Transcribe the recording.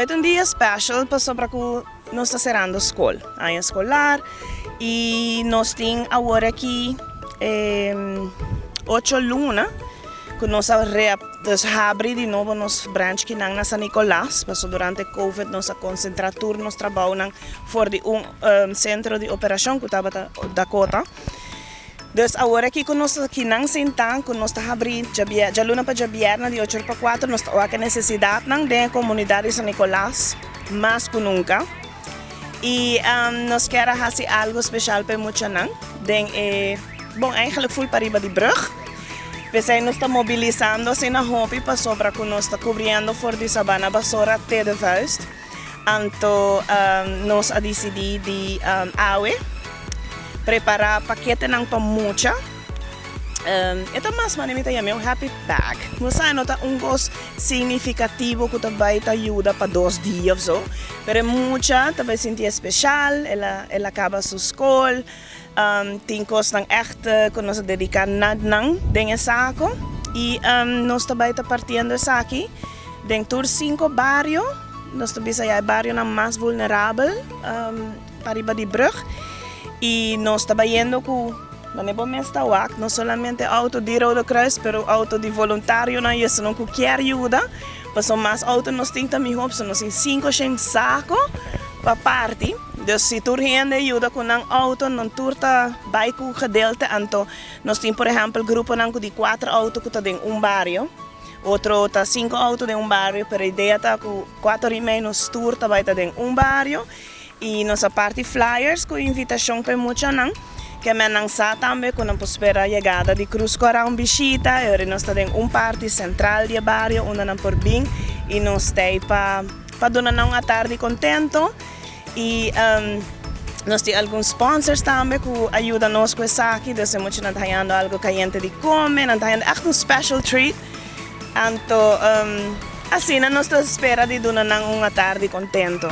vai ter um dia special para que nós está cerrando a escola, ano escolar, e nós temos agora aqui 8 lunas que nós abrimos de novo nos branch que na San Nicolás, porque durante a Covid nós concentramos turnos nos trabalho for de centro de operação que estava da Dakota. Dus agora aqui nós aqui nang sentang que nós está abrindo já luna para já viernes de 8 para 4 nós está a necessidade nang da comunidade de San Nicolás mais que nunca. E nós queremos fazer algo especial para muita nang. Bom, eigenlijk full para riba de brug. Nós estamos mobilizando assim na hobby para sobra que nós está cobrindo for de sabana basura até de vuist. Então nós a decidir de preparar paquete ng pamucha. Ito mas manimita yung happy bag. Musa nota ungos significativo que também te ajuda para 2 dias so. Pero mucha também sentia especial. Ela acaba sua escola. Tem coisas ng echte que nós dedicamos nang dengan saco. E nós também está partindo sa aqui dentro 5 barrio. Nós também sa barrio na mais vulnerável para riba de brug. Y nos está viendo que no solamente auto de Rode Kruis, pero auto de voluntario na isso não qualquer ajuda, pues son más auto nos tinta mi hop, son 5 sem saco para parte. Dus se tu rende ajuda com um auto, não turta bike gedeelte, então nós temos por exemplo grupo de 4 autos que tem barrio. Outro tá 5 autos de barrio, pero a ideia tá que 4 e meio nos turta vai ter barrio. E nossa parte flyers com invitação para muita não que me lança também quando não espera a chegada de Cruz Coral Bichita e nós temos parte central de barrio onde não por bem e nós temos para donar uma tarde contento e nós temos alguns sponsors também que ajudam nós com isso aqui então muito não tendo algo caliente de comer não tendo echt special treat então assim nós espera de donar uma tarde contento.